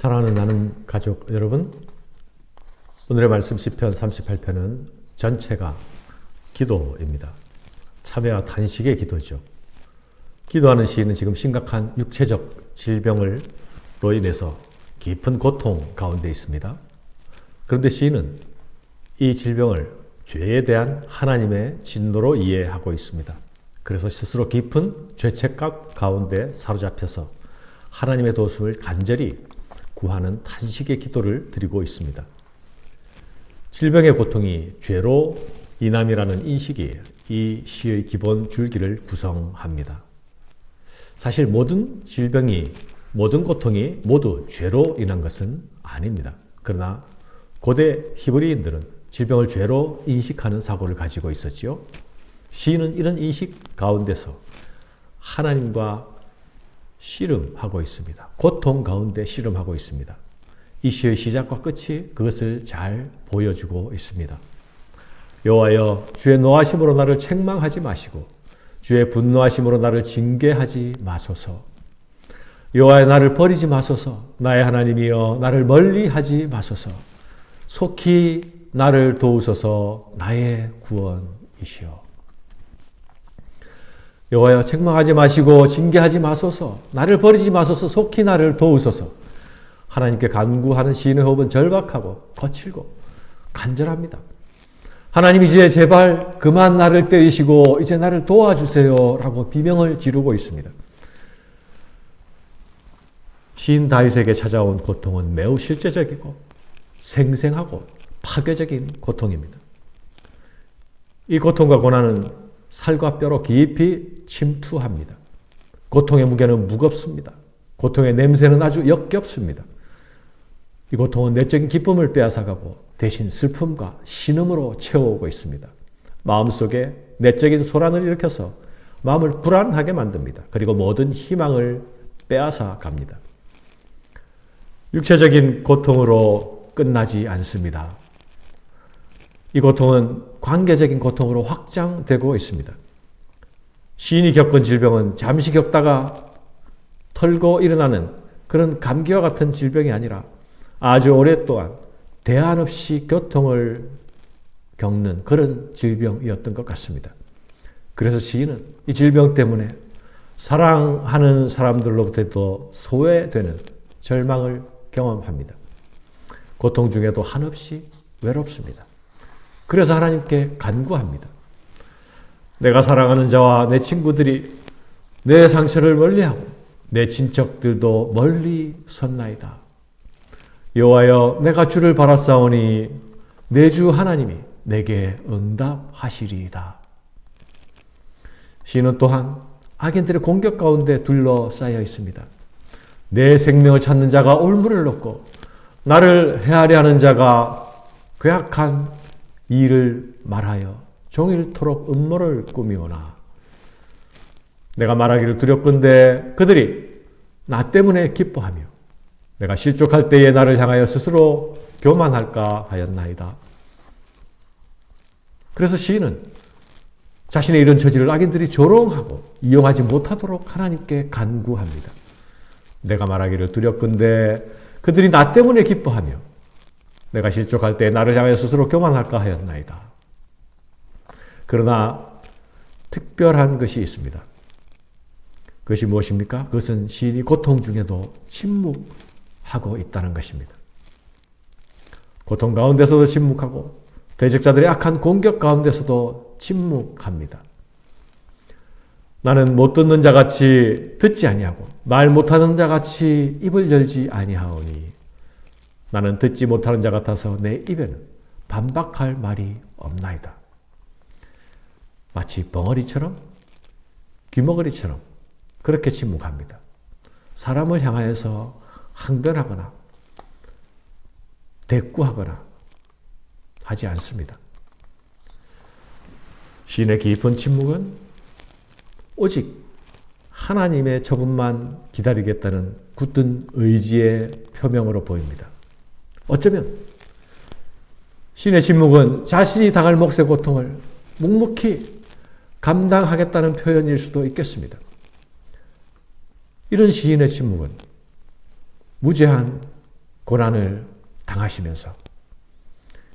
사랑하는 나는 가족 여러분, 오늘의 말씀 시편 38편은 전체가 기도입니다. 참회와 탄식의 기도죠. 기도하는 시인은 지금 심각한 육체적 질병으로 인해서 깊은 고통 가운데 있습니다. 그런데 시인은 이 질병을 죄에 대한 하나님의 진노로 이해하고 있습니다. 그래서 스스로 깊은 죄책감 가운데 사로잡혀서 하나님의 도움을 간절히 구하는 탄식의 기도를 드리고 있습니다. 질병의 고통이 죄로 인함이라는 인식이 이 시의 기본 줄기를 구성합니다. 사실 모든 질병이, 모든 고통이 모두 죄로 인한 것은 아닙니다. 그러나 고대 히브리인들은 질병을 죄로 인식하는 사고를 가지고 있었지요. 시인은 이런 인식 가운데서 하나님과 씨름하고 있습니다. 고통 가운데 씨름하고 있습니다. 이 시의 시작과 끝이 그것을 잘 보여주고 있습니다. 여호와여, 주의 노하심으로 나를 책망하지 마시고 주의 분노하심으로 나를 징계하지 마소서. 여호와여, 나를 버리지 마소서. 나의 하나님이여, 나를 멀리하지 마소서. 속히 나를 도우소서. 나의 구원이시여. 여호와여, 책망하지 마시고 징계하지 마소서. 나를 버리지 마소서. 속히 나를 도우소서. 하나님께 간구하는 시인의 호흡은 절박하고 거칠고 간절합니다. 하나님, 이제 제발 그만 나를 때리시고 이제 나를 도와주세요 라고 비명을 지르고 있습니다. 시인 다윗에게 찾아온 고통은 매우 실제적이고 생생하고 파괴적인 고통입니다. 이 고통과 고난은 살과 뼈로 깊이 침투합니다. 고통의 무게는 무겁습니다. 고통의 냄새는 아주 역겹습니다. 이 고통은 내적인 기쁨을 빼앗아가고 대신 슬픔과 신음으로 채워오고 있습니다. 마음속에 내적인 소란을 일으켜서 마음을 불안하게 만듭니다. 그리고 모든 희망을 빼앗아 갑니다. 육체적인 고통으로 끝나지 않습니다. 이 고통은 관계적인 고통으로 확장되고 있습니다. 시인이 겪은 질병은 잠시 겪다가 털고 일어나는 그런 감기와 같은 질병이 아니라 아주 오랫동안 대안 없이 고통을 겪는 그런 질병이었던 것 같습니다. 그래서 시인은 이 질병 때문에 사랑하는 사람들로부터도 소외되는 절망을 경험합니다. 고통 중에도 한없이 외롭습니다. 그래서 하나님께 간구합니다. 내가 사랑하는 자와 내 친구들이 내 상처를 멀리하고 내 친척들도 멀리 섰나이다. 여호와여, 내가 주를 바라사오니 내 주 하나님이 내게 응답하시리이다. 시인은 또한 악인들의 공격 가운데 둘러싸여 있습니다. 내 생명을 찾는 자가 올무를 놓고 나를 해하려 하는 자가 괴악한 일을 말하여 종일토록 음모를 꾸미오나 내가 말하기를 두렵건대 그들이 나 때문에 기뻐하며 내가 실족할 때에 나를 향하여 스스로 교만할까 하였나이다. 그래서 시인은 자신의 이런 처지를 악인들이 조롱하고 이용하지 못하도록 하나님께 간구합니다. 내가 말하기를 두렵건대 그들이 나 때문에 기뻐하며 내가 실족할 때 나를 향하여 스스로 교만할까 하였나이다. 그러나 특별한 것이 있습니다. 그것이 무엇입니까? 그것은 시인이 고통 중에도 침묵하고 있다는 것입니다. 고통 가운데서도 침묵하고 대적자들의 악한 공격 가운데서도 침묵합니다. 나는 못 듣는 자같이 듣지 아니하고 말 못하는 자같이 입을 열지 아니하오니 나는 듣지 못하는 자 같아서 내 입에는 반박할 말이 없나이다. 마치 벙어리처럼 귀머거리처럼 그렇게 침묵합니다. 사람을 향하여서 항변하거나 대꾸하거나 하지 않습니다. 시인의 깊은 침묵은 오직 하나님의 처분만 기다리겠다는 굳은 의지의 표명으로 보입니다. 어쩌면 시인의 침묵은 자신이 당할 몫의 고통을 묵묵히 감당하겠다는 표현일 수도 있겠습니다. 이런 시인의 침묵은 무죄한 고난을 당하시면서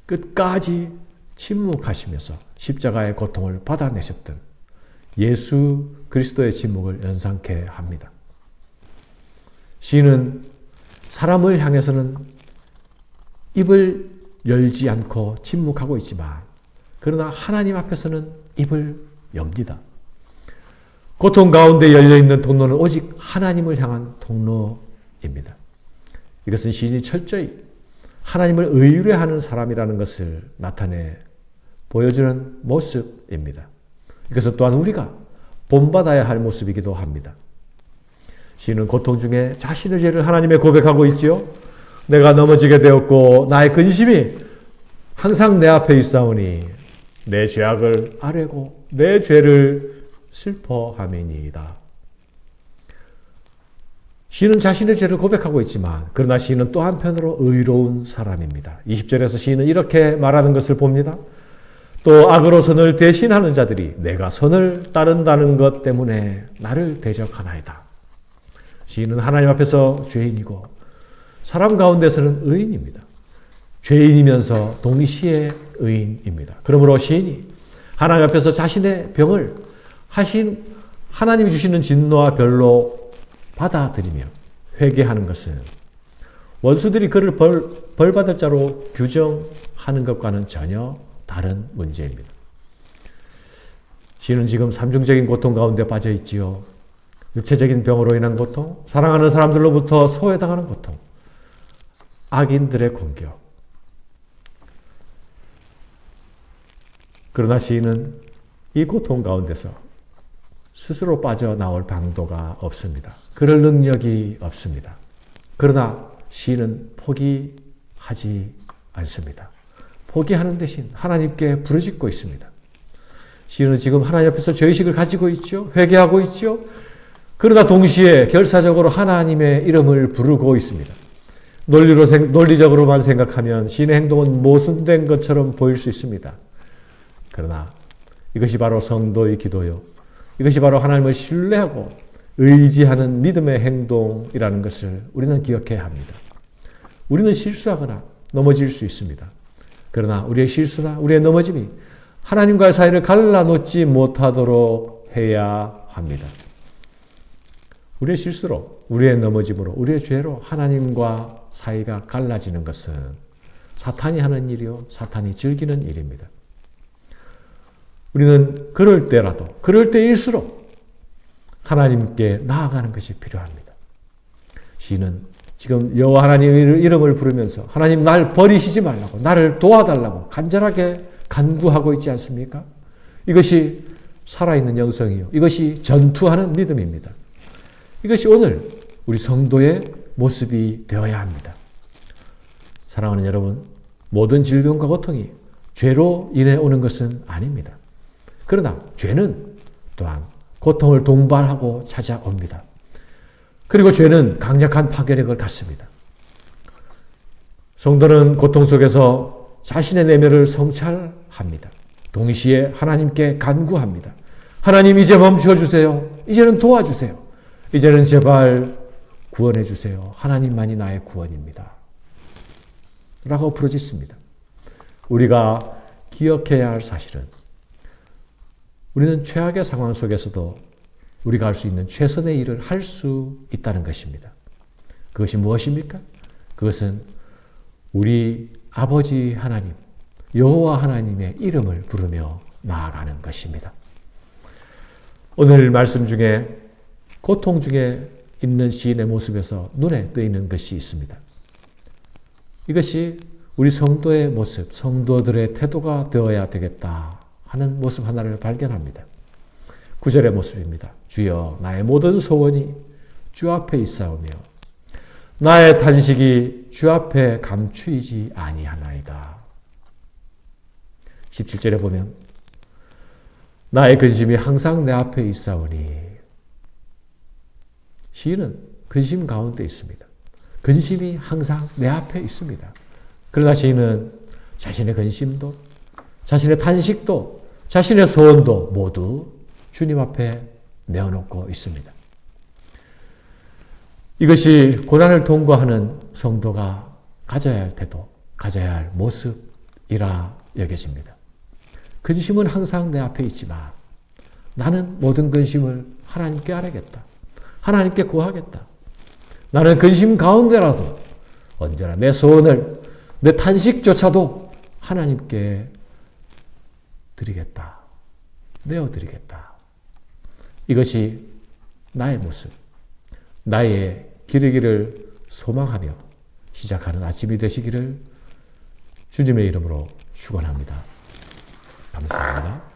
끝까지 침묵하시면서 십자가의 고통을 받아내셨던 예수 그리스도의 침묵을 연상케 합니다. 시인은 사람을 향해서는 입을 열지 않고 침묵하고 있지만 그러나 하나님 앞에서는 입을 엽니다. 고통 가운데 열려있는 통로는 오직 하나님을 향한 통로입니다. 이것은 시인이 철저히 하나님을 의뢰하는 사람이라는 것을 나타내 보여주는 모습입니다. 이것은 또한 우리가 본받아야 할 모습이기도 합니다. 시인은 고통 중에 자신의 죄를 하나님에 고백하고 있지요. 내가 넘어지게 되었고 나의 근심이 항상 내 앞에 있사오니 내 죄악을 아뢰고 내 죄를 슬퍼함이니이다. 시인은 자신의 죄를 고백하고 있지만 그러나 시인은 또 한편으로 의로운 사람입니다. 20절에서 시인은 이렇게 말하는 것을 봅니다. 또 악으로 선을 대신하는 자들이 내가 선을 따른다는 것 때문에 나를 대적하나이다. 시인은 하나님 앞에서 죄인이고 사람 가운데서는 의인입니다. 죄인이면서 동시에 의인입니다. 그러므로 시인이 하나님 앞에서 자신의 병을 하나님이 주시는 진노와 별로 받아들이며 회개하는 것은 원수들이 그를 벌받을 자로 규정하는 것과는 전혀 다른 문제입니다. 시인은 지금 삼중적인 고통 가운데 빠져 있지요. 육체적인 병으로 인한 고통, 사랑하는 사람들로부터 소외당하는 고통, 악인들의 공격. 그러나 시인은 이 고통 가운데서 스스로 빠져나올 방도가 없습니다. 그럴 능력이 없습니다. 그러나 시인은 포기하지 않습니다. 포기하는 대신 하나님께 부르짖고 있습니다. 시인은 지금 하나님 앞에서 죄의식을 가지고 있죠. 회개하고 있죠. 그러나 동시에 결사적으로 하나님의 이름을 부르고 있습니다. 논리적으로만 생각하면 시인의 행동은 모순된 것처럼 보일 수 있습니다. 그러나 이것이 바로 성도의 기도요. 이것이 바로 하나님을 신뢰하고 의지하는 믿음의 행동이라는 것을 우리는 기억해야 합니다. 우리는 실수하거나 넘어질 수 있습니다. 그러나 우리의 실수나 우리의 넘어짐이 하나님과의 사이를 갈라놓지 못하도록 해야 합니다. 우리의 실수로, 우리의 넘어짐으로, 우리의 죄로 하나님과 사이가 갈라지는 것은 사탄이 하는 일이요, 사탄이 즐기는 일입니다. 우리는 그럴 때일수록 하나님께 나아가는 것이 필요합니다. 시인은 지금 여호와 하나님의 이름을 부르면서 하나님 날 버리시지 말라고, 나를 도와달라고 간절하게 간구하고 있지 않습니까? 이것이 살아있는 영성이요. 이것이 전투하는 믿음입니다. 이것이 오늘 우리 성도의 모습이 되어야 합니다. 사랑하는 여러분, 모든 질병과 고통이 죄로 인해 오는 것은 아닙니다. 그러나 죄는 또한 고통을 동반하고 찾아옵니다. 그리고 죄는 강력한 파괴력을 갖습니다. 성도는 고통 속에서 자신의 내면을 성찰합니다. 동시에 하나님께 간구합니다. 하나님 이제 멈추어 주세요. 이제는 도와주세요. 이제는 제발 구원해 주세요. 하나님만이 나의 구원입니다. 라고 부르짖습니다. 우리가 기억해야 할 사실은 우리는 최악의 상황 속에서도 우리가 할 수 있는 최선의 일을 할 수 있다는 것입니다. 그것이 무엇입니까? 그것은 우리 아버지 하나님, 여호와 하나님의 이름을 부르며 나아가는 것입니다. 오늘 말씀 중에 고통 중에 있는 시인의 모습에서 눈에 띄는 것이 있습니다. 이것이 우리 성도의 모습, 성도들의 태도가 되어야 되겠다 하는 모습 하나를 발견합니다. 9절의 모습입니다. 주여 나의 모든 소원이 주 앞에 있사오며 나의 탄식이 주 앞에 감추이지 아니하나이다. 17절에 보면 나의 근심이 항상 내 앞에 있사오니 시인은 근심 가운데 있습니다. 근심이 항상 내 앞에 있습니다. 그러나 시인은 자신의 근심도 자신의 탄식도 자신의 소원도 모두 주님 앞에 내어놓고 있습니다. 이것이 고난을 통과하는 성도가 가져야 할 태도, 가져야 할 모습이라 여겨집니다. 근심은 항상 내 앞에 있지만 나는 모든 근심을 하나님께 아뢰겠다. 하나님께 구하겠다. 나는 근심 가운데라도 언제나 내 소원을, 내 탄식조차도 하나님께 드리겠다. 내어드리겠다. 이것이 나의 모습, 나의 기르기를 소망하며 시작하는 아침이 되시기를 주님의 이름으로 축원합니다. 감사합니다.